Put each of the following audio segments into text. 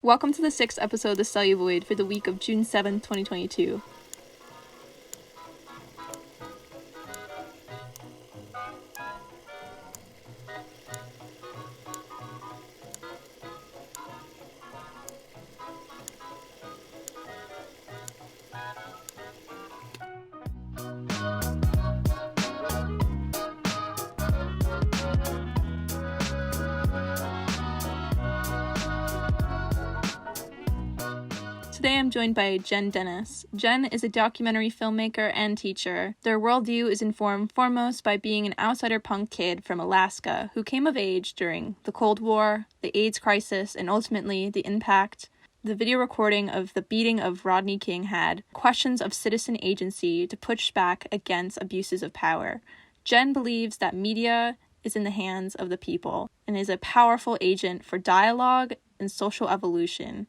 Welcome to the 6th episode of the Celluvoid for the week of June 7th, 2022. Today I'm joined by Ghen Dennis. Ghen is a documentary filmmaker and teacher. Their worldview is informed foremost by being an outsider punk kid from Alaska who came of age during the Cold War, the AIDS crisis, and ultimately the impact the video recording of the beating of Rodney King had, questions of citizen agency to push back against abuses of power. Ghen believes that media is in the hands of the people and is a powerful agent for dialogue and social evolution.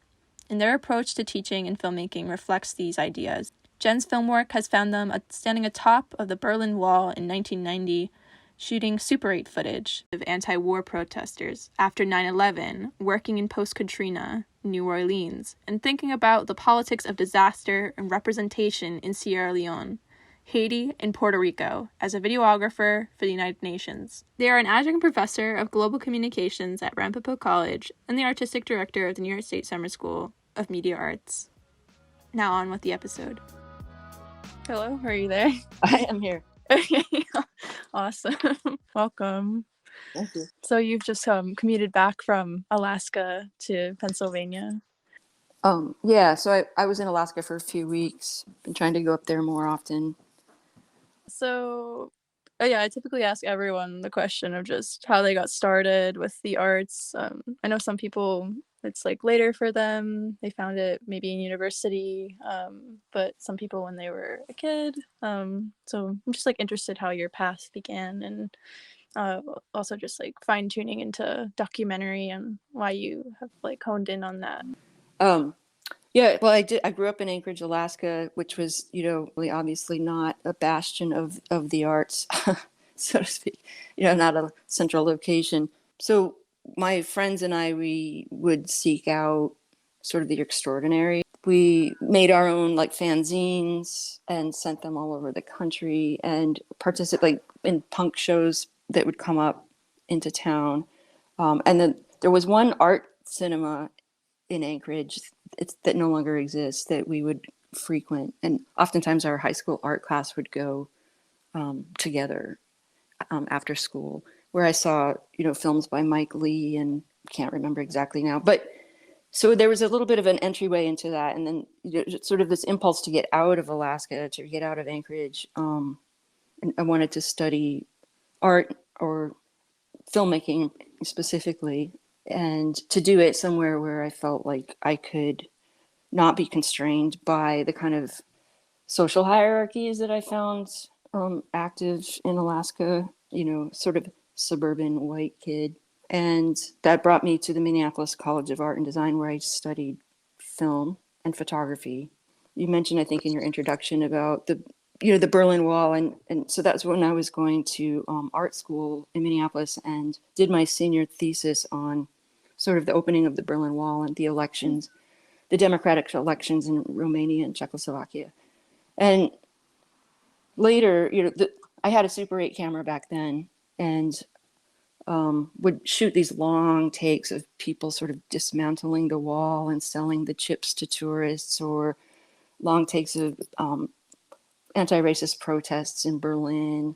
And their approach to teaching and filmmaking reflects these ideas. Ghen's film work has found them standing atop of the Berlin Wall in 1990, shooting Super 8 footage of anti-war protesters after 9/11, working in post-Katrina, New Orleans, and thinking about the politics of disaster and representation in Sierra Leone, Haiti, and Puerto Rico as a videographer for the United Nations. They are an adjunct professor of global communications at Ramapo College and the artistic director of the New York State Summer School of Media Arts. Now on with the episode. Hello, are you there? I am here. Okay, awesome. Welcome. Thank you. So you've just commuted back from Alaska to Pennsylvania. Yeah, so I was in Alaska for a few weeks. Been trying to go up there more often. So, I typically ask everyone the question of just how they got started with the arts. I know some people, it's like later for them. They found it maybe in university, but some people when they were a kid. So I'm just like interested how your path began and also just like fine tuning into documentary and why you have like honed in on that. Yeah, well, I grew up in Anchorage, Alaska, which was, really obviously not a bastion of the arts, so to speak, not a central location. So my friends and we would seek out sort of the extraordinary. We made our own like fanzines and sent them all over the country and participate in punk shows that would come up into town. And then there was one art cinema in Anchorage that no longer exists that we would frequent, and oftentimes our high school art class would go together after school, where I saw films by Mike Lee and can't remember exactly now, but so there was a little bit of an entryway into that, and then sort of this impulse to get out of Alaska, to get out of Anchorage, and I wanted to study art or filmmaking specifically, and to do it somewhere where I felt like I could not be constrained by the kind of social hierarchies that I found active in Alaska, sort of suburban white kid. And that brought me to the Minneapolis College of Art and Design, where I studied film and photography. You mentioned, I think, in your introduction about the Berlin Wall. And so that's when I was going to art school in Minneapolis and did my senior thesis on sort of the opening of the Berlin Wall and the elections, the democratic elections in Romania and Czechoslovakia. And later, I had a Super 8 camera back then and would shoot these long takes of people sort of dismantling the wall and selling the chips to tourists, or long takes of anti-racist protests in Berlin,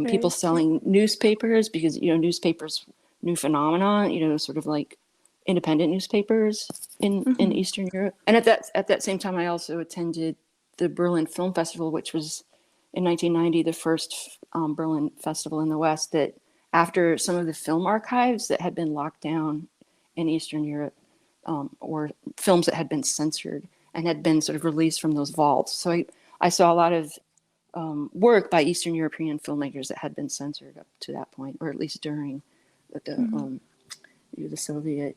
people selling newspapers, because newspapers, new phenomenon, sort of like independent newspapers in Eastern Europe. And at that same time, I also attended the Berlin Film Festival, which was in 1990 the first Berlin festival in the West, that after some of the film archives that had been locked down in Eastern Europe, or films that had been censored and had been sort of released from those vaults. So I saw a lot of work by Eastern European filmmakers that had been censored up to that point, or at least during the Soviet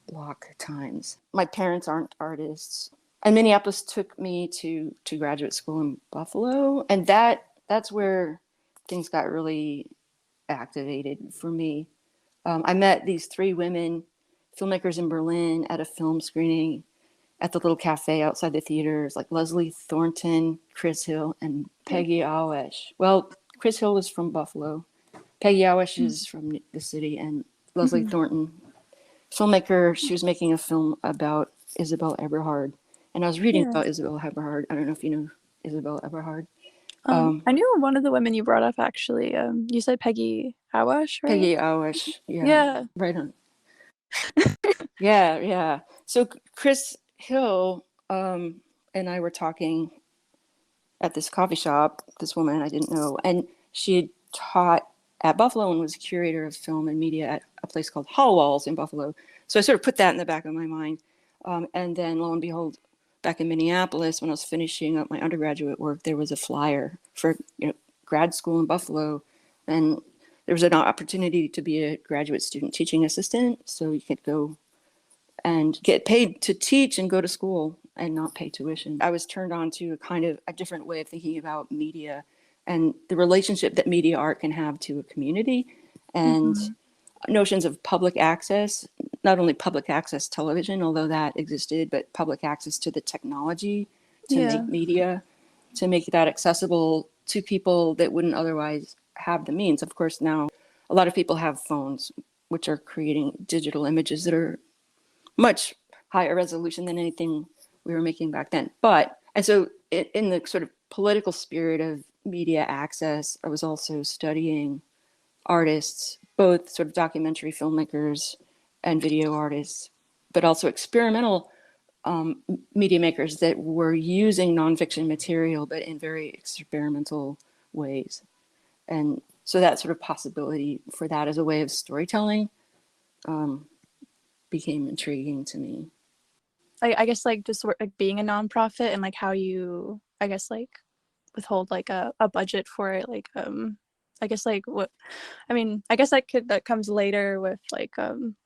bloc times. My parents aren't artists, and Minneapolis took me to graduate school in Buffalo, and that's where things got really activated for me. I met these three women filmmakers in Berlin at a film screening at the little cafe outside the theaters, like Leslie Thornton, Chris Hill, and Peggy Awesh. Well, Chris Hill is from Buffalo. Peggy Awesh is from the city, and Leslie Mm-hmm. Thornton, filmmaker, she was making a film about Isabel Eberhard. And I was reading Yeah. about Isabel Eberhard. I don't know if you know Isabel Eberhard. I knew one of the women you brought up actually. You said Peggy Awash, right? Peggy Awesh, yeah, Yeah. right on. Yeah, yeah. So Chris Hill and I were talking at this coffee shop, this woman I didn't know, and she had taught at Buffalo and was curator of film and media at a place called Hall Walls in Buffalo. So I sort of put that in the back of my mind. And then lo and behold, back in Minneapolis, when I was finishing up my undergraduate work, there was a flyer for grad school in Buffalo. And there was an opportunity to be a graduate student teaching assistant. So you could go and get paid to teach and go to school and not pay tuition. I was turned on to a kind of a different way of thinking about media and the relationship that media art can have to a community, and Mm-hmm. notions of public access, not only public access television, although that existed, but public access to the technology to Yeah. make media, to make that accessible to people that wouldn't otherwise have the means. Of course, now a lot of people have phones, which are creating digital images that are much higher resolution than anything we were making back then. But, and so in the sort of political spirit of media access, I was also studying artists, both sort of documentary filmmakers and video artists, but also experimental media makers that were using nonfiction material, but in very experimental ways. And so that sort of possibility for that as a way of storytelling became intriguing to me. I guess like just like being a nonprofit and like how you I guess like withhold like a budget for it, like I guess like what I mean, I guess that comes later with like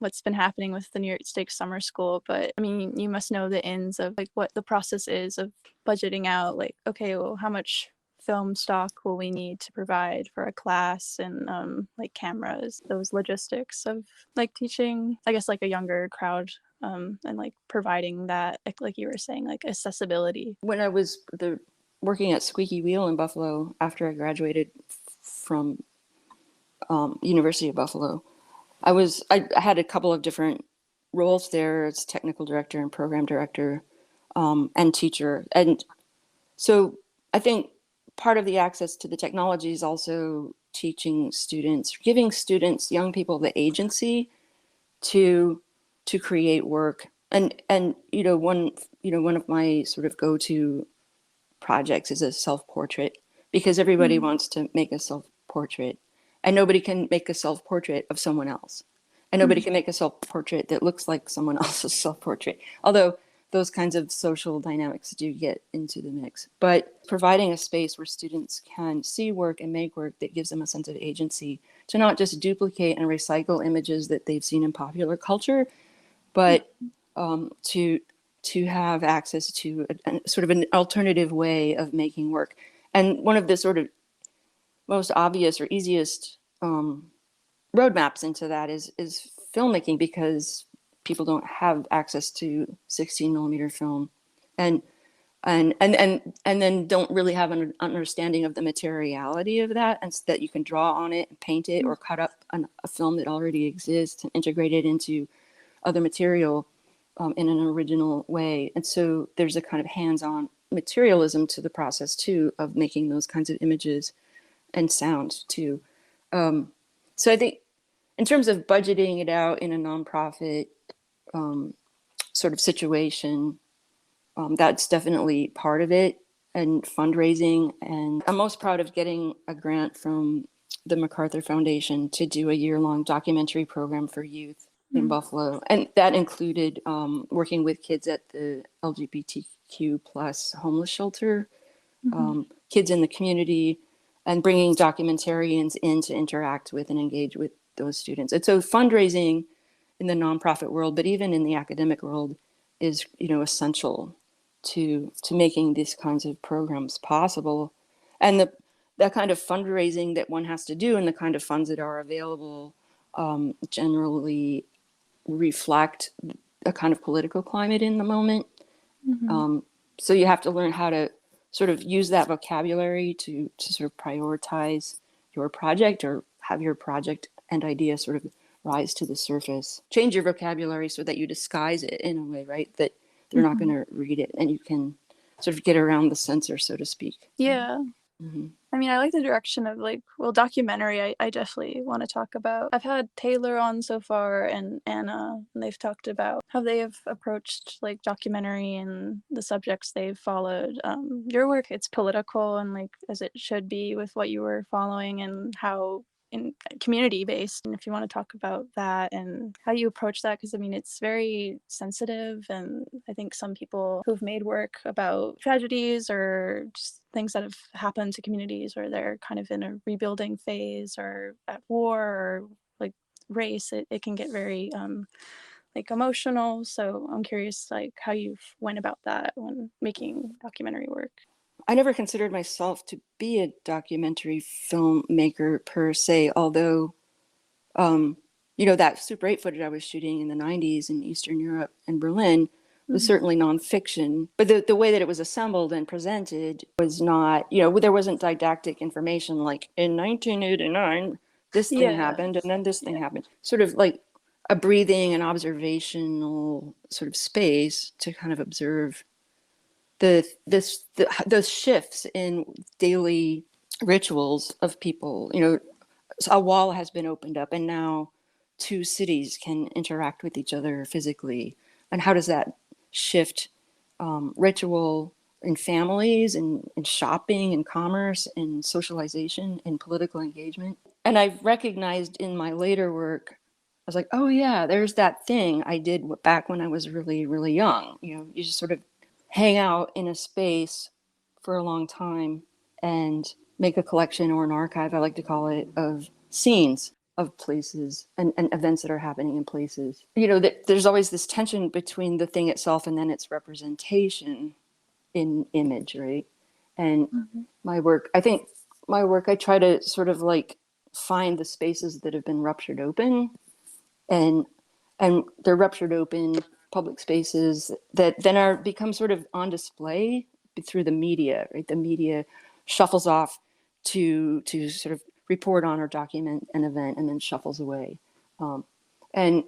what's been happening with the New York State Summer School, but I mean you must know the ins of like what the process is of budgeting out, like okay, well how much film stock will we need to provide for a class, and like cameras, those logistics of like teaching I guess like a younger crowd, and like providing that like you were saying, like accessibility. When I was working at Squeaky Wheel in Buffalo after I graduated from University of Buffalo, I had a couple of different roles there as technical director and program director, and teacher. And so I think part of the access to the technology is also teaching students, giving students, young people, the agency to create work. And one of my sort of go-to projects is a self-portrait, because everybody Mm. wants to make a self-portrait, and nobody can make a self-portrait of someone else, and nobody Mm. can make a self-portrait that looks like someone else's self-portrait, although those kinds of social dynamics do get into the mix. But providing a space where students can see work and make work that gives them a sense of agency to not just duplicate and recycle images that they've seen in popular culture, but to have access to a sort of an alternative way of making work. And one of the sort of most obvious or easiest roadmaps into that is filmmaking, because people don't have access to 16 millimeter film, and and then don't really have an understanding of the materiality of that, and so that you can draw on it and paint it or cut up a film that already exists and integrate it into other material in an original way. And so there's a kind of hands-on materialism to the process too of making those kinds of images, and sound too. So I think in terms of budgeting it out in a nonprofit sort of situation, that's definitely part of it, and fundraising. And I'm most proud of getting a grant from the MacArthur Foundation to do a year-long documentary program for youth in Mm. Buffalo. And that included working with kids at the LGBTQ plus homeless shelter, Mm-hmm. kids in the community, and bringing documentarians in to interact with and engage with those students. And so fundraising in the nonprofit world, but even in the academic world, is essential to making these kinds of programs possible. And that kind of fundraising that one has to do, and the kind of funds that are available, generally reflect a kind of political climate in the moment. Mm-hmm. So you have to learn how to sort of use that vocabulary to sort of prioritize your project, or have your project and idea sort of rise to the surface. Change your vocabulary so that you disguise it in a way, right? That they're not Mm-hmm. going to read it, and you can sort of get around the censor, so to speak. Yeah. Mm-hmm. I mean, I like the direction of like, well, documentary, I definitely want to talk about. I've had Taylor on so far and Anna, and they've talked about how they have approached like documentary and the subjects they've followed. Your work, it's political and like as it should be with what you were following and how in community based. And if you want to talk about that and how you approach that, because I mean, it's very sensitive. And I think some people who've made work about tragedies or just things that have happened to communities where they're kind of in a rebuilding phase or at war or like race, it can get very like emotional. So I'm curious like how you went about that when making documentary work. I never considered myself to be a documentary filmmaker per se, although, um, that Super 8 footage I was shooting in the 90s in Eastern Europe and Berlin was Mm-hmm. certainly nonfiction. But the way that it was assembled and presented was not, there wasn't didactic information like in 1989, this thing Yeah. happened and then this thing Yeah. happened. Sort of like a breathing and observational sort of space to kind of observe those shifts in daily rituals of people. A wall has been opened up, and now two cities can interact with each other physically. And how does that shift ritual in families, in shopping, in commerce, in socialization, in political engagement? And I've recognized in my later work, I was like, oh yeah, there's that thing I did back when I was really, really young. You just sort of hang out in a space for a long time and make a collection, or an archive, I like to call it, of scenes of places and events that are happening in places. There's always this tension between the thing itself and then its representation in image, right? And Mm-hmm. I try to sort of like find the spaces that have been ruptured open, and they're ruptured open public spaces that then become sort of on display through the media, right? The media shuffles off to sort of report on or document an event and then shuffles away. And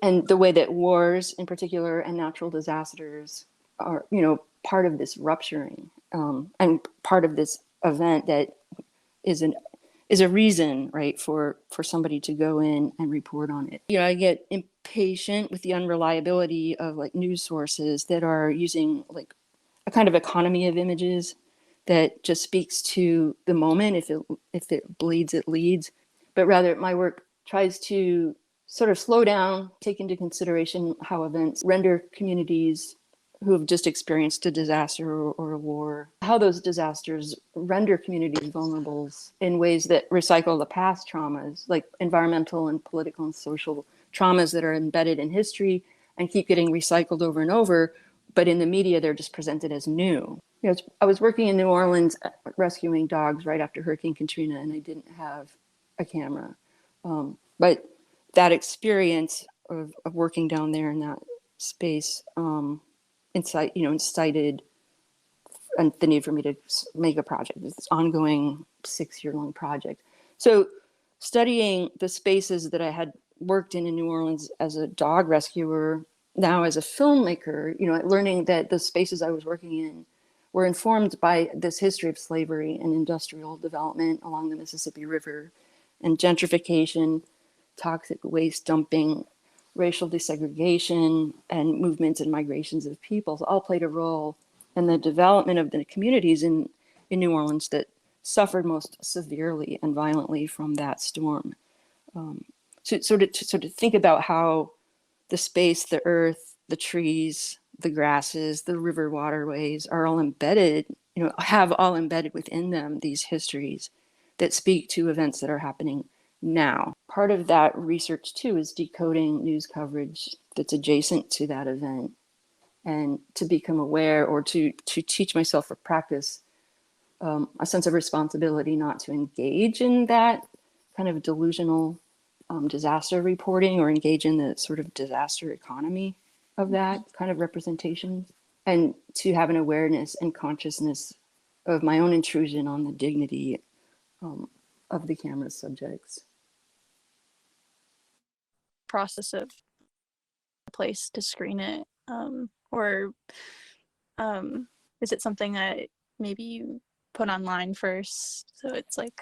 the way that wars in particular and natural disasters are, part of this rupturing, and part of this event that is an is a reason, right, for somebody to go in and report on it. I get impatient with the unreliability of like news sources that are using like a kind of economy of images that just speaks to the moment. If it bleeds, it leads. But rather, my work tries to sort of slow down, take into consideration how events render communities who have just experienced a disaster or a war, how those disasters render communities vulnerable in ways that recycle the past traumas, like environmental and political and social traumas that are embedded in history and keep getting recycled over and over. But in the media, they're just presented as new. I was working in New Orleans rescuing dogs right after Hurricane Katrina, and I didn't have a camera. But that experience of working down there in that space, incited and the need for me to make a project, this ongoing 6-year-long project. So studying the spaces that I had worked in New Orleans as a dog rescuer, now as a filmmaker, learning that the spaces I was working in were informed by this history of slavery and industrial development along the Mississippi River, and gentrification, toxic waste dumping, racial desegregation, and movements and migrations of peoples all played a role in the development of the communities in New Orleans that suffered most severely and violently from that storm. So to think about how the space, the earth, the trees, the grasses, the river waterways are all embedded, have all embedded within them these histories that speak to events that are happening now. Part of that research too is decoding news coverage that's adjacent to that event, and to become aware, or to teach myself or practice a sense of responsibility not to engage in that kind of delusional disaster reporting or engage in the sort of disaster economy of that kind of representation, and to have an awareness and consciousness of my own intrusion on the dignity of the camera subjects. Process of a place to screen it, or is it something that maybe you put online first so it's like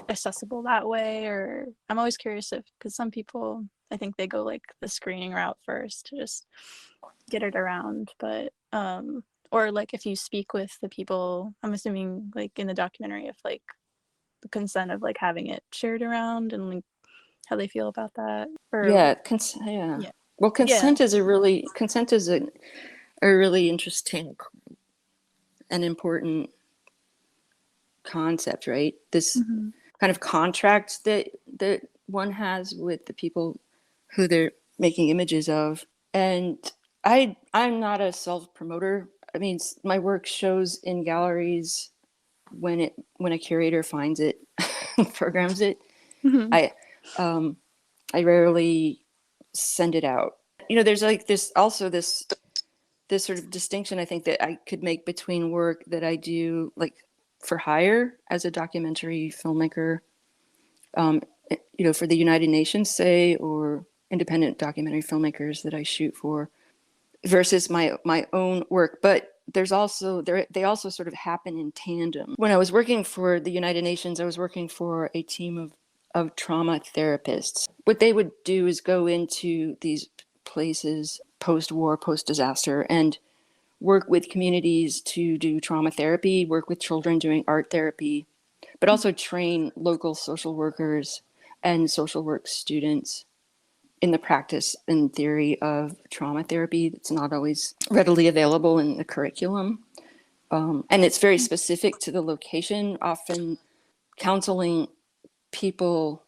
accessible that way? Or I'm always curious if, because some people, I think they go like the screening route first to just get it around, but or like if you speak with the people, I'm assuming like in the documentary, if like the consent of like having it shared around and like how they feel about that. Or Yeah, yeah. Well, consent is a really interesting and important concept, right? This kind of contract that one has with the people who they're making images of. And I'm not a self-promoter. I mean, my work shows in galleries when a curator finds it, programs it. I rarely send it out. You know, there's like this sort of distinction I think that I could make between work that I do like for hire as a documentary filmmaker, you know, for the United Nations, say, or independent documentary filmmakers that I shoot for, versus my own work. But there's also they also sort of happen in tandem. When I was working for the United Nations, I was working for a team of trauma therapists. What they would do is go into these places post-war, post-disaster, and work with communities to do trauma therapy, work with children doing art therapy, but also train local social workers and social work students in the practice and theory of trauma therapy that's not always readily available in the curriculum. And it's very specific to the location, often counseling people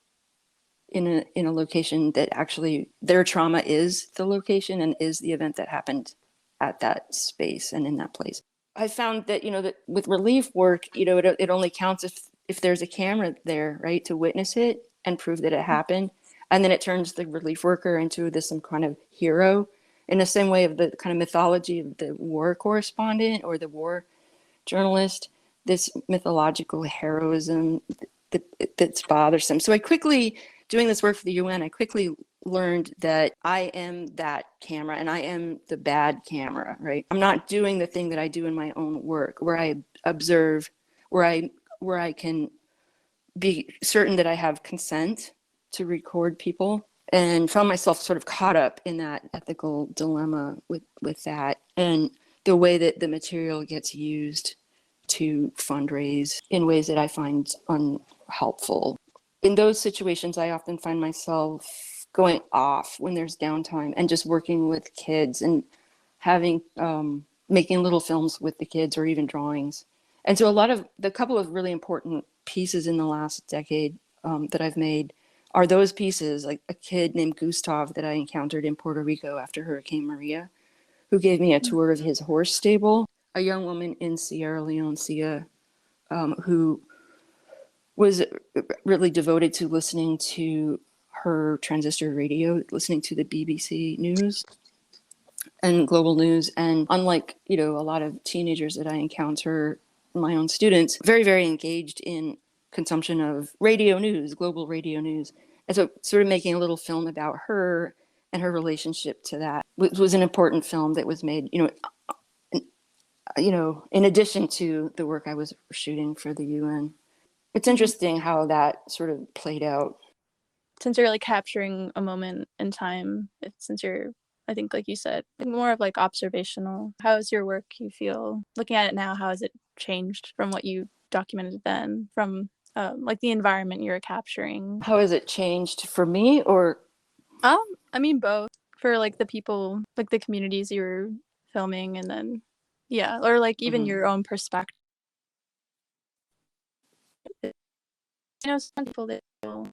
in a location that actually their trauma is the location and is the event that happened at that space and in that place. I found that, you know, that with relief work, you know, it only counts if there's a camera there, right, to witness it and prove that it happened. And then it turns the relief worker into some kind of hero, in the same way of the kind of mythology of the war correspondent or the war journalist, this mythological heroism that's bothersome. So doing this work for the UN, I quickly learned that I am that camera and I am the bad camera, right? I'm not doing the thing that I do in my own work where I observe, where I can be certain that I have consent to record people, and found myself sort of caught up in that ethical dilemma with that, and the way that the material gets used to fundraise in ways that I find unhelpful. In those situations, I often find myself going off when there's downtime and just working with kids and having making little films with the kids or even drawings. And so the couple of really important pieces in the last decade that I've made are those pieces, like a kid named Gustav that I encountered in Puerto Rico after Hurricane Maria, who gave me a tour of his horse stable, a young woman in Sierra Leone, Sia, who was really devoted to listening to her transistor radio, listening to the BBC News and global news. And unlike, you know, a lot of teenagers that I encounter, my own students, very, very engaged in consumption of radio news, global radio news. And so sort of making a little film about her and her relationship to that was an important film that was made, in addition to the work I was shooting for the UN. It's interesting how that sort of played out. Since you're like capturing a moment in time, since you're, I think, like you said, more of like observational, how is your work, you feel, looking at it now, how has it changed from what you documented then, from like the environment you're capturing? How has it changed for me, or? I mean both. For like the people, like the communities you were filming, and then, yeah, or like even your own perspective. Some people that feel,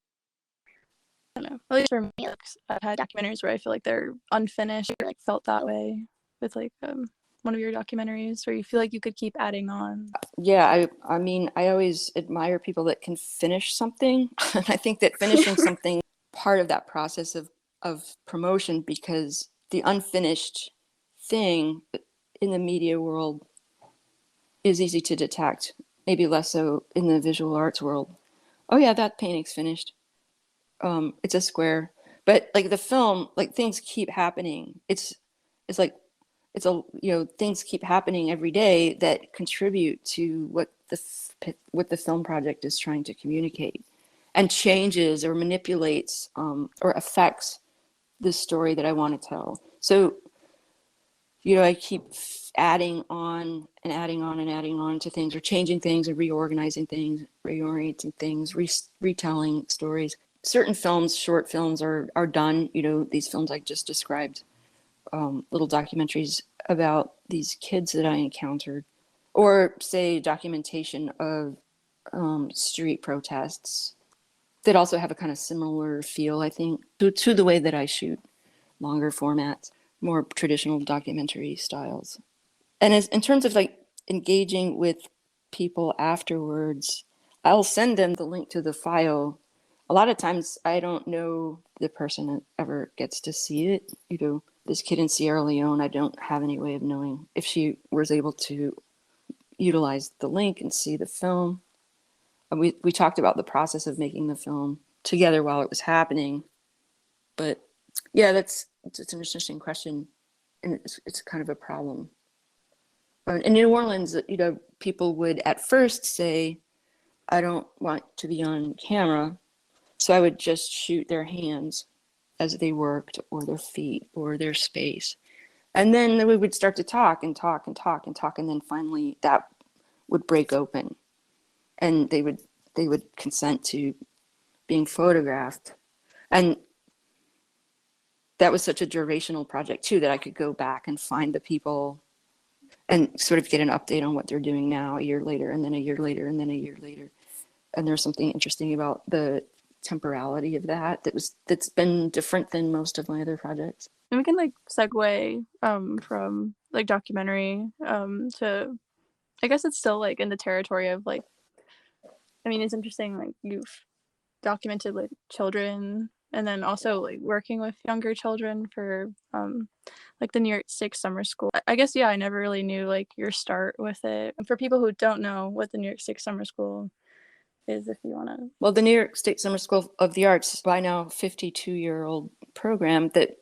I don't know, at least for me, like, I've had documentaries where I feel like they're unfinished, or like felt that way with like one of your documentaries where you feel like you could keep adding on. Yeah, I mean, I always admire people that can finish something. And I think that finishing something part of that process of promotion, because the unfinished thing in the media world is easy to detect, maybe less so in the visual arts world. Oh yeah, that painting's finished. It's a square. But like the film, like things keep happening. It's like it's a things keep happening every day that contribute to what the film project is trying to communicate, and changes or manipulates or affects the story that I want to tell. So I keep adding on and adding on and adding on to things, or changing things and reorganizing things, reorienting things, retelling stories. Certain films, short films, are done. These films I just described, little documentaries about these kids that I encountered, or say documentation of street protests that also have a kind of similar feel, I think, to the way that I shoot longer formats, more traditional documentary styles. And in terms of like engaging with people afterwards, I'll send them the link to the file. A lot of times I don't know the person that ever gets to see it. This kid in Sierra Leone, I don't have any way of knowing if she was able to utilize the link and see the film. And we talked about the process of making the film together while it was happening. But yeah, it's an interesting question, and it's kind of a problem. In New Orleans, people would at first say, I don't want to be on camera. So I would just shoot their hands as they worked, or their feet, or their space. And then we would start to talk and talk and talk and talk. And then finally that would break open, and they would consent to being photographed. And that was such a durational project too, that I could go back and find the people and sort of get an update on what they're doing now, a year later, and then a year later, and then a year later. And there's something interesting about the temporality of that's been different than most of my other projects. And we can like segue from like documentary to, I guess it's still like in the territory of like, I mean, it's interesting, like you've documented like children, and then also like working with younger children for like the New York State Summer School. I guess, yeah, I never really knew like your start with it. For people who don't know what the New York State Summer School is, if you want to. Well, the New York State Summer School of the Arts, by now 52-year-old program that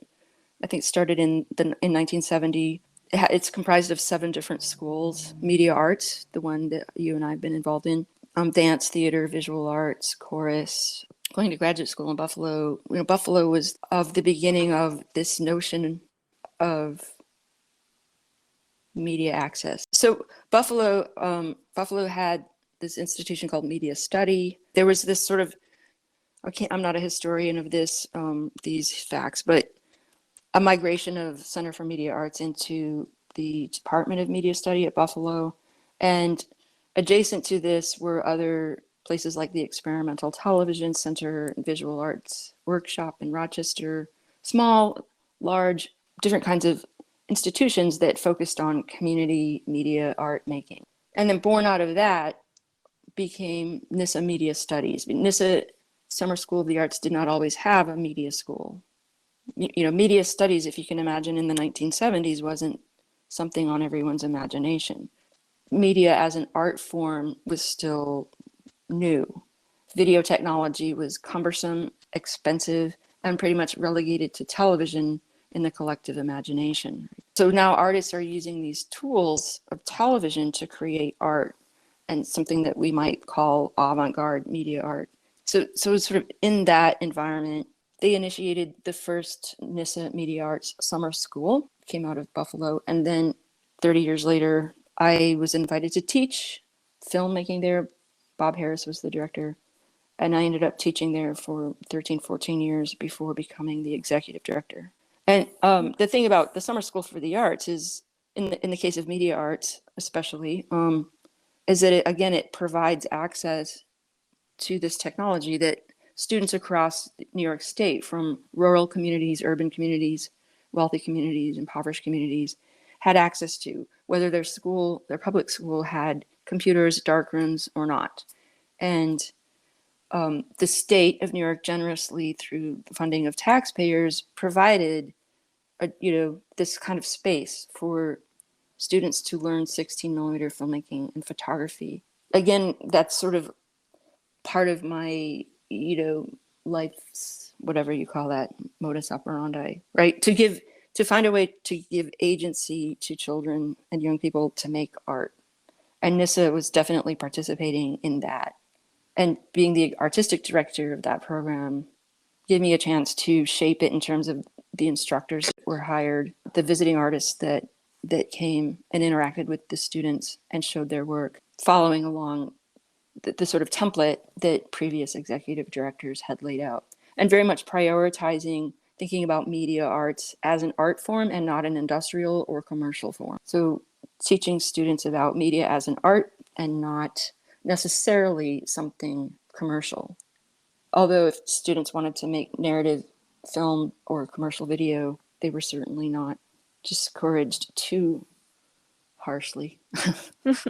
I think started in 1970. It's comprised of 7 different schools: media arts, the one that you and I have been involved in, dance, theater, visual arts, chorus. Going to graduate school in Buffalo, Buffalo was of the beginning of this notion of media access. So Buffalo had this institution called Media Study. There was this sort of, I'm not a historian of these facts, but a migration of Center for Media Arts into the Department of Media Study at Buffalo. And adjacent to this were other places like the Experimental Television Center and Visual Arts Workshop in Rochester, small, large, different kinds of institutions that focused on community media art making. And then born out of that became NISA Media Studies. NISA Summer School of the Arts did not always have a media school. Media studies, if you can imagine, in the 1970s wasn't something on everyone's imagination. Media as an art form was still new. Video technology was cumbersome, expensive, and pretty much relegated to television in the collective imagination. So now artists are using these tools of television to create art, and something that we might call avant-garde media art. So sort of in that environment, they initiated the first NISA Media Arts Summer School, came out of Buffalo. And then 30 years later, I was invited to teach filmmaking there. Bob Harris was the director. And I ended up teaching there for 13, 14 years before becoming the executive director. And the thing about the Summer School for the Arts is, in the case of media arts especially, is that it provides access to this technology that students across New York State, from rural communities, urban communities, wealthy communities, impoverished communities, had access to, whether their public school had computers, dark rooms or not. And the state of New York generously, through the funding of taxpayers, provided this kind of space for students to learn 16 millimeter filmmaking and photography. Again, that's sort of part of my, life's, whatever you call that, modus operandi, right? To find a way to give agency to children and young people to make art. And Nissa was definitely participating in that. And being the artistic director of that program gave me a chance to shape it in terms of the instructors that were hired, the visiting artists that came and interacted with the students and showed their work, following along the sort of template that previous executive directors had laid out, and very much prioritizing thinking about media arts as an art form and not an industrial or commercial form. So teaching students about media as an art and not necessarily something commercial. Although if students wanted to make narrative film or commercial video, they were certainly not discouraged too harshly. Go ahead.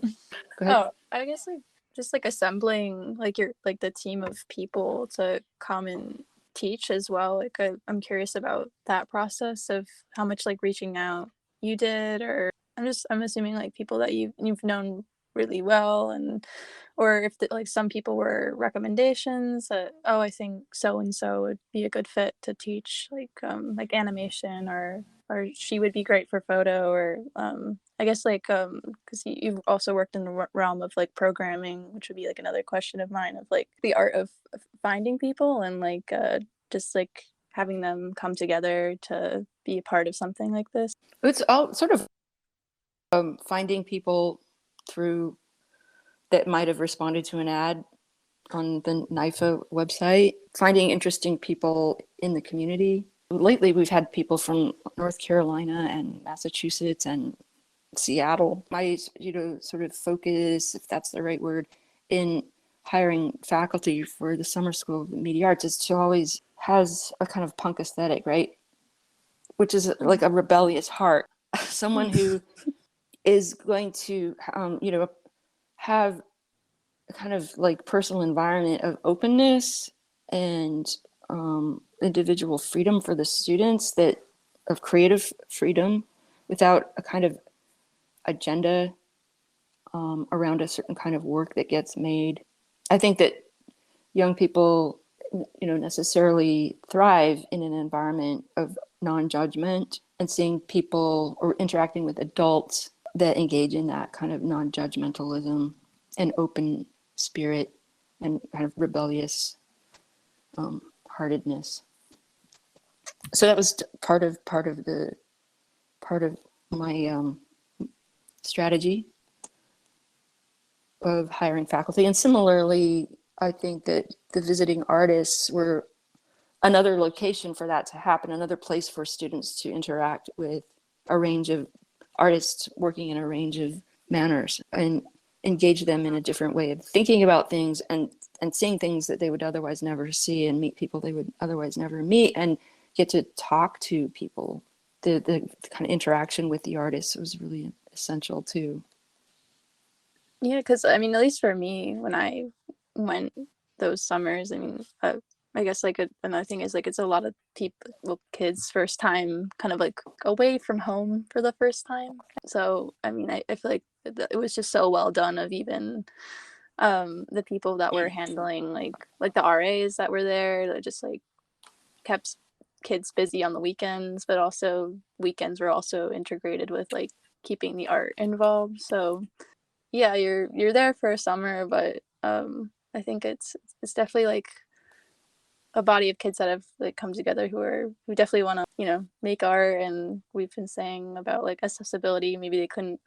Oh, I guess like just like assembling like your like the team of people to come and teach as well. Like I'm curious about that process of how much like reaching out you did, or I'm assuming like people that you've known really well, and or if like some people were recommendations that, oh, I think so and so would be a good fit to teach like animation, or she would be great for photo, or I guess like because you've also worked in the realm of like programming, which would be like another question of mine, of like the art of finding people and like just like having them come together to be a part of something like this. It's all sort of finding people through that might have responded to an ad on the NIFA website, finding interesting people in the community. Lately, we've had people from North Carolina and Massachusetts and Seattle. My, sort of focus, if that's the right word, in hiring faculty for the summer school of media arts is to always has a kind of punk aesthetic, right? Which is like a rebellious heart. Someone who is going to, have a kind of like personal environment of openness and individual freedom for the students, that of creative freedom without a kind of agenda around a certain kind of work that gets made. I think that young people, necessarily thrive in an environment of non-judgment, and seeing people or interacting with adults that engage in that kind of non-judgmentalism and open spirit and kind of rebellious heartedness. So that was part of my strategy of hiring faculty. And similarly, I think that the visiting artists were another location for that to happen, another place for students to interact with a range of artists working in a range of manners and engage them in a different way of thinking about things and seeing things that they would otherwise never see, and meet people they would otherwise never meet, and get to talk to people. The kind of interaction with the artists was really essential too. Yeah, because I mean, at least for me, when I went those summers, I mean, I guess like another thing is like it's a lot of kids' first time kind of like away from home for the first time. So I mean, I feel like it was just so well done of even the people that were handling like the RAs that were there that just like kept kids busy on the weekends, but also weekends were also integrated with like keeping the art involved. So yeah, you're there for a summer, but I think it's definitely like a body of kids that have like come together who definitely want to make art. And we've been saying about like accessibility, maybe they couldn't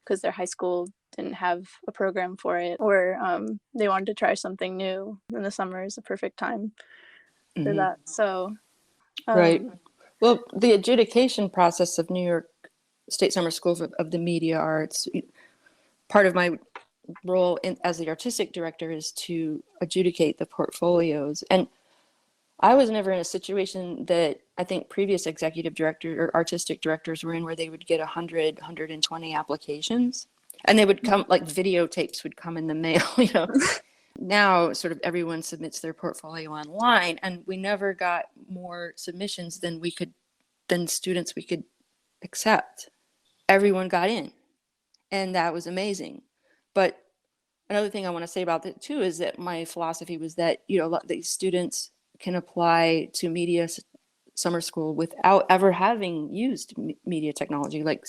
because their high school didn't have a program for it, or they wanted to try something new, and the summer is the perfect time for that. So right. Well, the adjudication process of New York State Summer School of the Media Arts, part of my role as the artistic director is to adjudicate the portfolios. And I was never in a situation that I think previous executive director or artistic directors were in, where they would get 100, 120 applications, and they would come, like videotapes would come in the mail, now sort of everyone submits their portfolio online, and we never got more submissions than students we could accept. Everyone got in, and that was amazing. But another thing I want to say about that too is that my philosophy was that, you know, a lot of these students can apply to media summer school without ever having used media technology. Like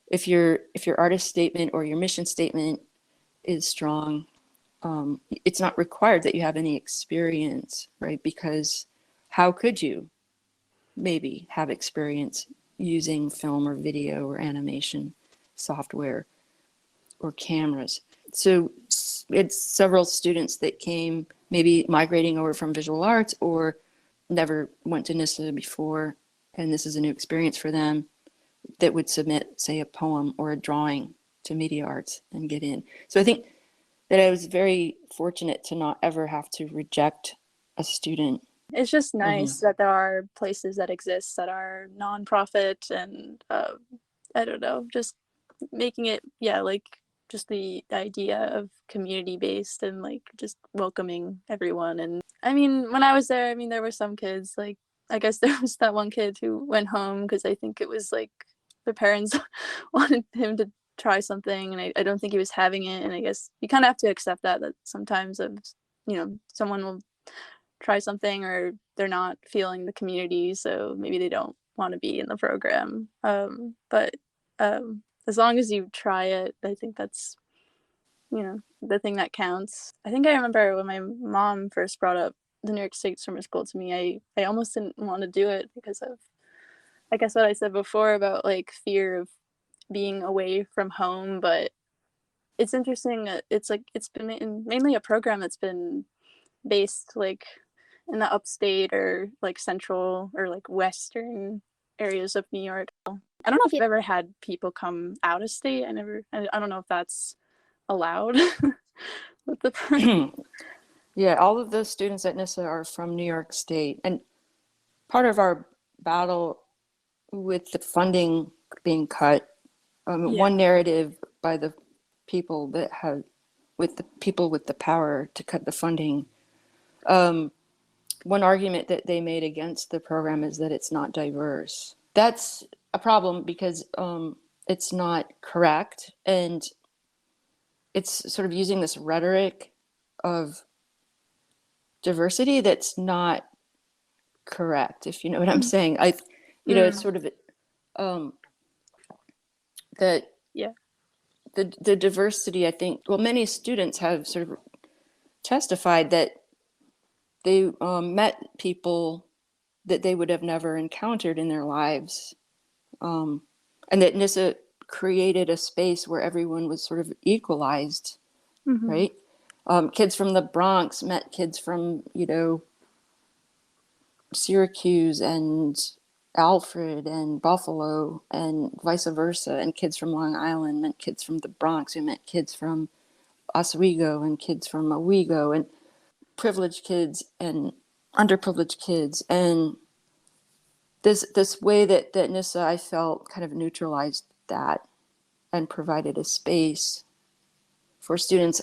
if your artist statement or your mission statement is strong, it's not required that you have any experience, right? Because how could you maybe have experience using film or video or animation software or cameras? So it's several students that came maybe migrating over from visual arts or never went to NISA before, and this is a new experience for them, that would submit, say, a poem or a drawing to media arts and get in. So I think that I was very fortunate to not ever have to reject a student. It's just Mm-hmm. nice that there are places that exist that are nonprofit and I don't know, just making it, yeah, like just the idea of community based and like just welcoming everyone. And I mean, when I was there, I mean, there were some kids, like, I guess there was that one kid who went home because I think it was like the parents wanted him to try something, and I don't think he was having it. And I guess you kind of have to accept that sometimes of, you know, someone will try something or they're not feeling the community, so maybe they don't want to be in the program. But as long as you try it, I think that's, you know, the thing that counts. I think I remember when my mom first brought up the New York State Summer School to me, I almost didn't want to do it because of, I guess, what I said before about like fear of being away from home. But it's interesting that it's like it's been mainly a program that's been based like in the upstate or like central or like western areas of New York. I don't know if you've ever had people come out of state. I don't know if that's allowed with the program. Yeah, all of those students at NISA are from New York State. And part of our battle with the funding being cut, Yeah. one narrative by the people that have, with the people with the power to cut the funding, one argument that they made against the program is that it's not diverse. That's a problem because it's not correct. And it's sort of using this rhetoric of diversity that's not correct, if you know what I'm saying. You know, it's sort of that Yeah. the diversity, I think, well, many students have sort of testified that they met people that they would have never encountered in their lives, and that NISA created a space where everyone was sort of equalized, right? Kids from the Bronx met kids from, you know, Syracuse and Alfred and Buffalo and vice versa, and kids from Long Island met kids from the Bronx who met kids from Oswego and kids from Owego, and privileged kids and underprivileged kids. And this way that NISA, I felt, kind of neutralized that and provided a space for students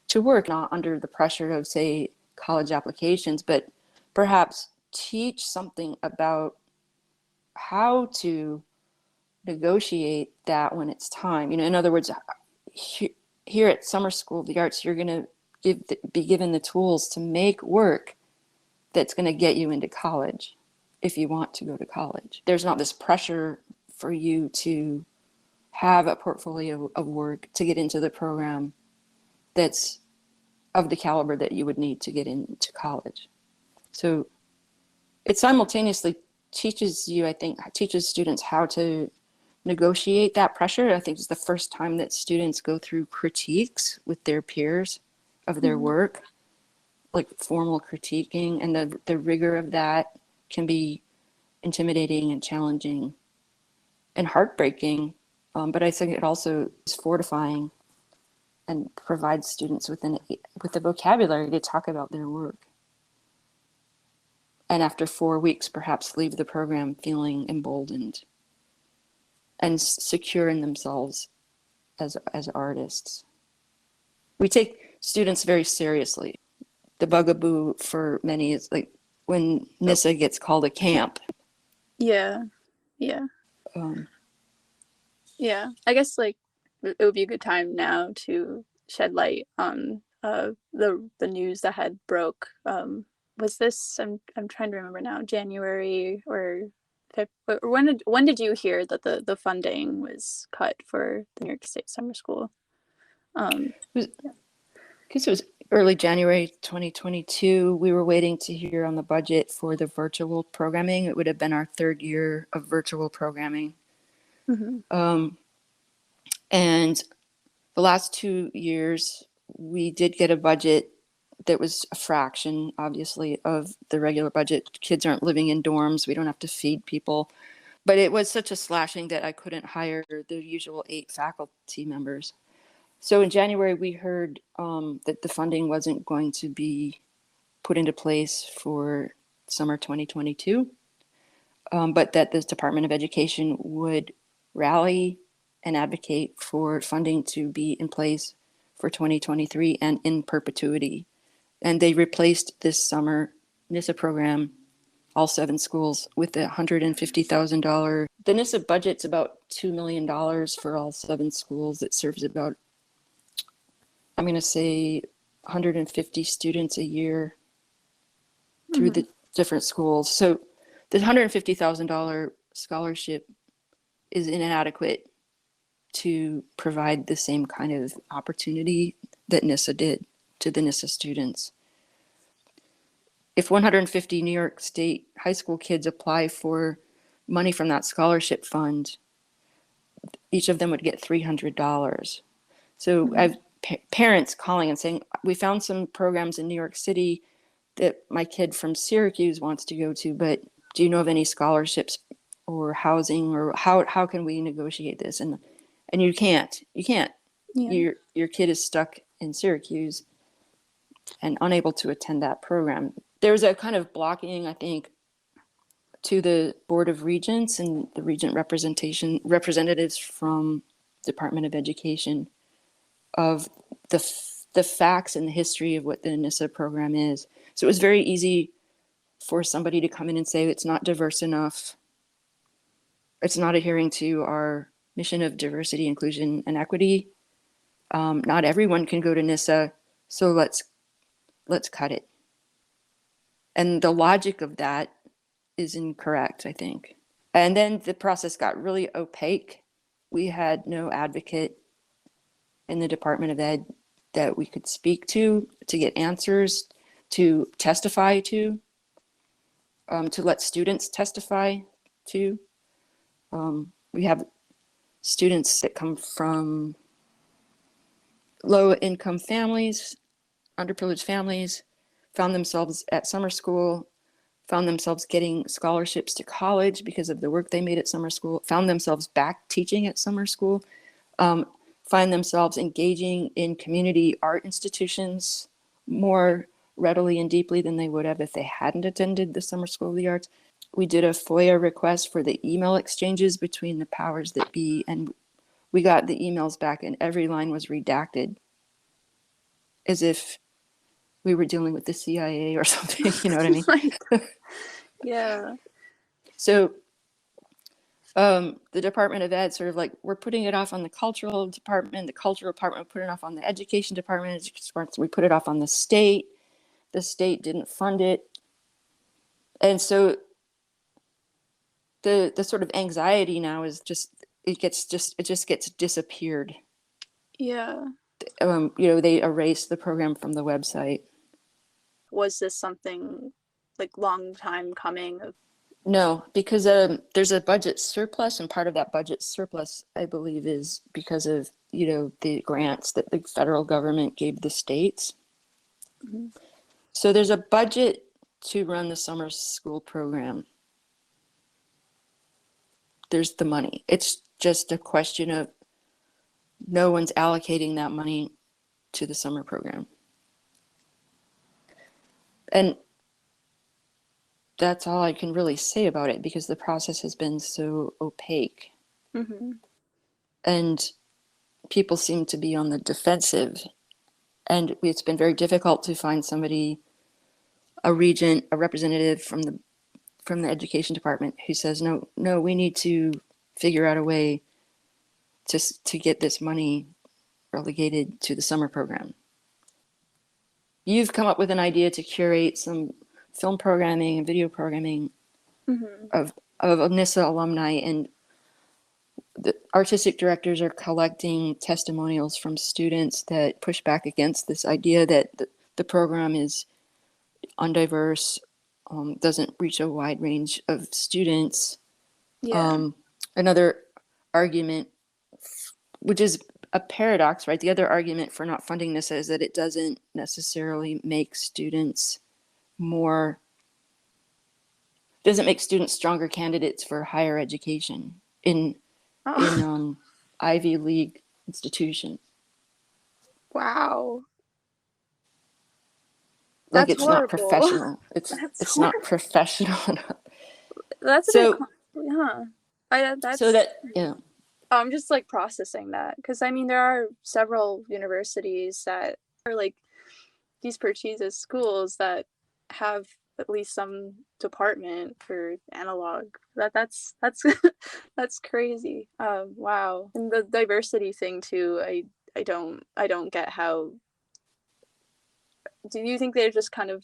to work, not under the pressure of, say, college applications, but perhaps teach something about how to negotiate that when it's time. You know, in other words, here at Summer School of the Arts, you're going to be given the tools to make work that's going to get you into college if you want to go to college. There's not this pressure for you to have a portfolio of work to get into the program that's of the caliber that you would need to get into college. So it simultaneously teaches you, I think, teaches students how to negotiate that pressure. I think it's the first time that students go through critiques with their peers of their work, like formal critiquing, and the rigor of that can be intimidating and challenging and heartbreaking. But I think it also is fortifying and provides students with the vocabulary to talk about their work. And after 4 weeks, perhaps leave the program feeling emboldened and secure in themselves as artists. We take students very seriously. The bugaboo for many is like when NISA gets called a camp. Yeah. Yeah. Um, Yeah. I guess like it would be a good time now to shed light on the news that had broke. Was this I'm trying to remember now, January or when did you hear that the funding was cut for the New York State Summer School? it was early January 2022. We were waiting to hear on the budget for the virtual programming. It would have been our third year of virtual programming. Mm-hmm. And the last 2 years, we did get a budget that was a fraction, obviously, of the regular budget. Kids aren't living in dorms. We don't have to feed people. But it was such a slashing that I couldn't hire the usual 8 faculty members. So in January, we heard that the funding wasn't going to be put into place for summer 2022, but that the Department of Education would rally and advocate for funding to be in place for 2023 and in perpetuity. And they replaced this summer NISA program, all 7 schools, with a $150,000. The NISA budget's about $2 million for all 7 schools. It serves about, I'm going to say, 150 students a year through the different schools. So the $150,000 scholarship is inadequate to provide the same kind of opportunity that NISA did to the NISA students. If 150 New York State high school kids apply for money from that scholarship fund, each of them would get $300. So I have parents calling and saying, we found some programs in New York City that my kid from Syracuse wants to go to, but do you know of any scholarships or housing, or how can we negotiate this? And you can't. Yeah. Your kid is stuck in Syracuse and unable to attend that program. There's a kind of blocking, I think, to the Board of Regents and the regent representatives from Department of Education of the facts and the history of what the NISA program is. So it was very easy for somebody to come in and say it's not diverse enough. It's not adhering to our mission of diversity, inclusion, and equity. Not everyone can go to NISA, so let's cut it. And the logic of that is incorrect, I think. And then the process got really opaque. We had no advocate in the Department of Ed that we could speak to get answers, to testify to let students testify to. We have students that come from low income families, underprivileged families, found themselves at summer school, found themselves getting scholarships to college because of the work they made at summer school, found themselves back teaching at summer school, find themselves engaging in community art institutions more readily and deeply than they would have if they hadn't attended the Summer School of the Arts. We did a FOIA request for the email exchanges between the powers that be, and we got the emails back and every line was redacted as if we were dealing with the CIA or something, you know what I mean? Yeah. So the Department of Ed sort of like, we're putting it off on the cultural department put it off on the education department, we put it off on the state didn't fund it. And so the sort of anxiety now is it just gets disappeared. Yeah. They erased the program from the website. Was this something like long time coming? No, because there's a budget surplus, and part of that budget surplus, I believe, is because of the grants that the federal government gave the states. Mm-hmm. So there's a budget to run the summer school program. There's the money. It's just a question of no one's allocating that money to the summer program. And that's all I can really say about it because the process has been so opaque. Mm-hmm. And people seem to be on the defensive And it's been very difficult to find somebody, a regent, a representative from the education department who says, no, we need to figure out a way to get this money relegated to the summer program. You've come up with an idea to curate some film programming and video programming of NISA alumni, and the artistic directors are collecting testimonials from students that push back against this idea that the program is undiverse, doesn't reach a wide range of students. Yeah. Another argument, which is a paradox, right? The other argument for not funding this is that it doesn't necessarily make students stronger candidates for higher education in Ivy League institutions. Wow. Like, That's it's not horrible. professional. That's It's not professional enough. That's a So, bit huh. so that, yeah. I'm just like processing that because I mean there are several universities that are like these prestigious schools that have at least some department for analog. That's that's crazy. Wow. And the diversity thing too. I don't get how. Do you think they're just kind of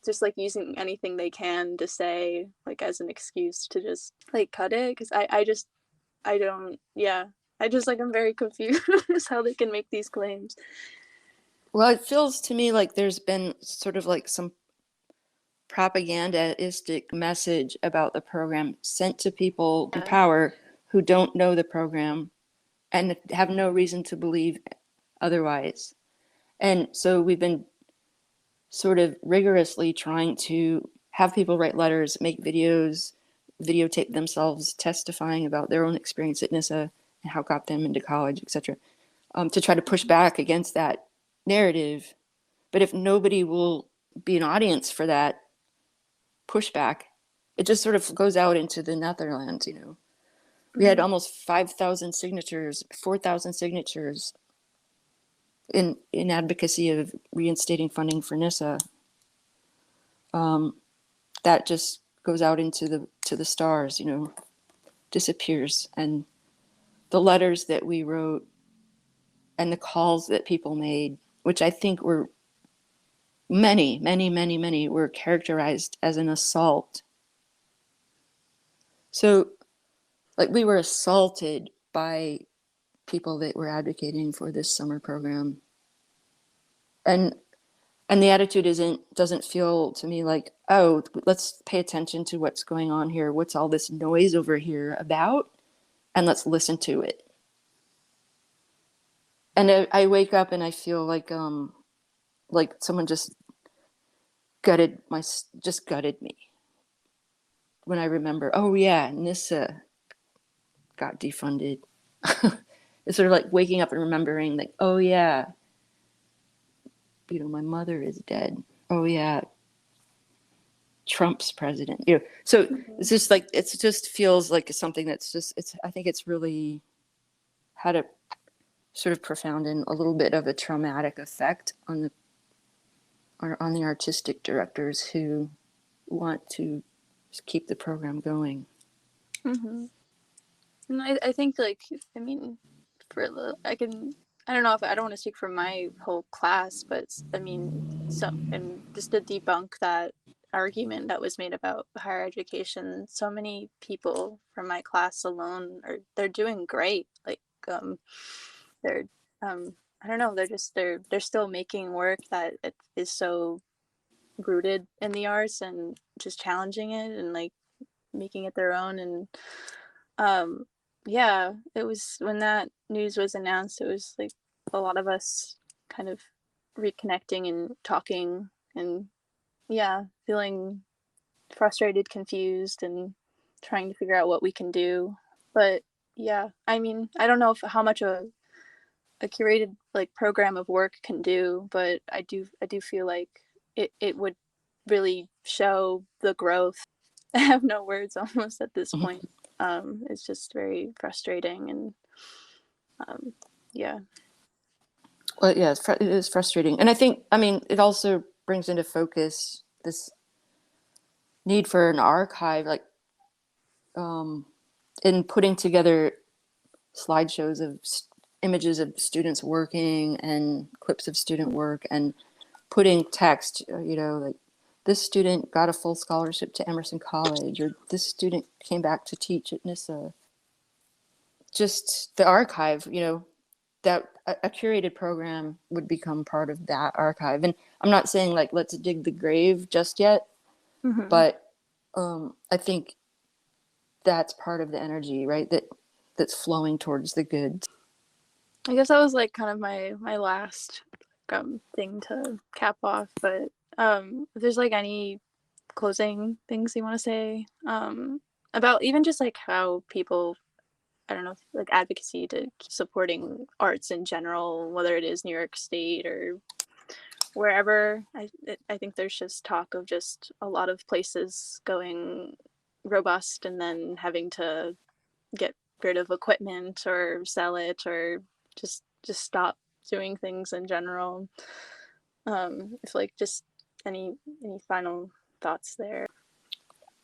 just like using anything they can to say like as an excuse to just like cut it? Because I don't, yeah. I just like, I'm very confused how they can make these claims. Well, it feels to me like there's been sort of like some propagandistic message about the program sent to people in power who don't know the program and have no reason to believe otherwise. And so we've been sort of rigorously trying to have people write letters, make videos, videotape themselves testifying about their own experience at NISA and how it got them into college, etc., to try to push back against that narrative. But if nobody will be an audience for that pushback, it just sort of goes out into the netherlands, We had almost 5,000 signatures, 4,000 signatures in advocacy of reinstating funding for NISA. That just goes out into the stars, disappears. And the letters that we wrote and the calls that people made, which I think were many, many, many, many, were characterized as an assault. So, like, we were assaulted by people that were advocating for this summer program. And the attitude doesn't feel to me like, oh, let's pay attention to what's going on here. What's all this noise over here about? And let's listen to it. And I wake up and I feel like someone just gutted me when I remember, oh yeah, NISA got defunded. It's sort of like waking up and remembering, like, oh yeah, my mother is dead. Oh yeah, Trump's president. So it's just like, it just feels like something that's just, I think it's really had a sort of profound and a little bit of a traumatic effect on the artistic directors who want to keep the program going. And I think like, I mean, I don't know if I don't want to speak for my whole class, but I mean, and just to debunk that argument that was made about higher education, so many people from my class alone they're doing great. Like, they're, I don't know, they're still making work that it is so rooted in the arts and just challenging it and like making it their own. And yeah, it was when that news was announced, it was like a lot of us kind of reconnecting and talking and yeah, feeling frustrated, confused, and trying to figure out what we can do. But yeah, I mean, I don't know how much a curated like program of work can do, but I do feel like it would really show the growth. I have no words almost at this point. It's just very frustrating and yeah. Well, yeah, it is frustrating. And I think, I mean, it also brings into focus this need for an archive, like in putting together slideshows of images of students working and clips of student work and putting text, like this student got a full scholarship to Emerson College, or this student came back to teach at NISA. Just the archive, that a curated program would become part of that archive. And I'm not saying like, let's dig the grave just yet, but I think that's part of the energy, right? That's flowing towards the good. I guess that was like kind of my last thing to cap off, but if there's like any closing things you want to say about even just like how people, I don't know, like advocacy to keep supporting arts in general, whether it is New York State or wherever. I think there's just talk of just a lot of places going robust and then having to get rid of equipment or sell it or just stop doing things in general. If like just any final thoughts there.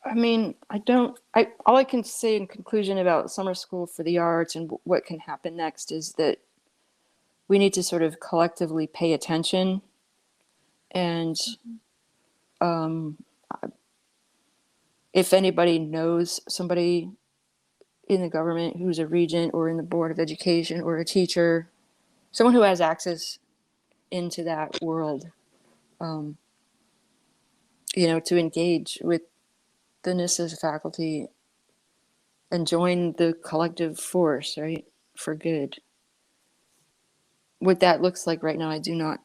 I mean, all I can say in conclusion about summer school for the arts and what can happen next is that we need to sort of collectively pay attention. And if anybody knows somebody in the government who's a regent or in the Board of Education or a teacher, someone who has access into that world, to engage with the NISA's faculty and join the collective force, right, for good. What that looks like right now, I do not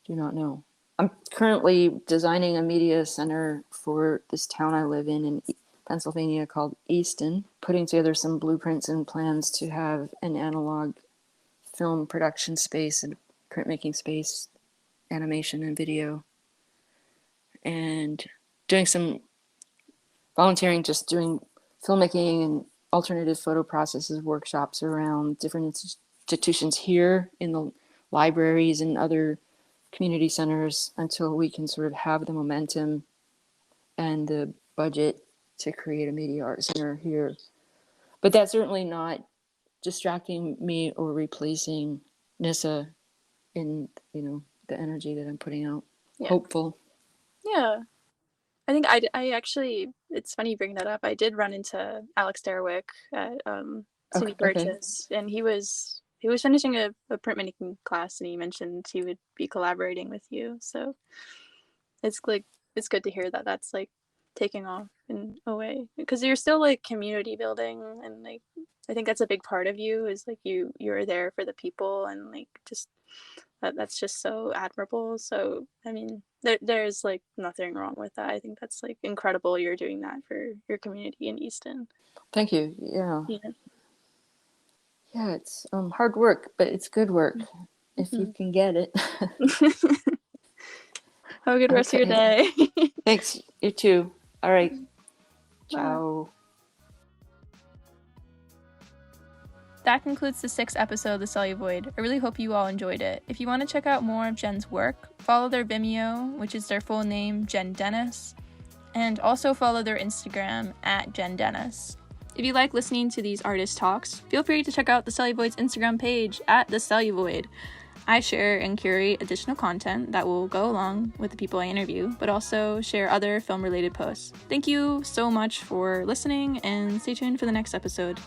know. I'm currently designing a media center for this town I live in Pennsylvania called Easton, putting together some blueprints and plans to have an analog film production space and printmaking space, animation and video, and doing some volunteering, just doing filmmaking and alternative photo processes workshops around different institutions here in the libraries and other community centers until we can sort of have the momentum and the budget to create a media art center here. But that's certainly not distracting me or replacing NISA in, the energy that I'm putting out. Yeah. Hopeful. Yeah. I think I actually, it's funny you bring that up. I did run into Alex Derwick at City Purchase, and he was finishing a printmaking class, and he mentioned he would be collaborating with you. So it's like, it's good to hear that that's like taking off in a way, because you're still like community building, and like I think that's a big part of you, is like you're there for the people, and like just that's just so admirable. So I mean, there's like nothing wrong with that. I think that's like incredible you're doing that for your community in Easton. Thank you. Yeah, it's hard work, but it's good work if you can get it. Have a good rest of your day. Thanks. You too. All right. Ciao. That concludes the 6th episode of the Celluvoid. I really hope you all enjoyed it. If you want to check out more of Ghen's work, follow their Vimeo, which is their full name, Ghen Dennis, and also follow their Instagram at Ghen Dennis. If you like listening to these artist talks, feel free to check out the Celluvoid's Instagram page at the Celluvoid. I share and curate additional content that will go along with the people I interview, but also share other film-related posts. Thank you so much for listening, and stay tuned for the next episode.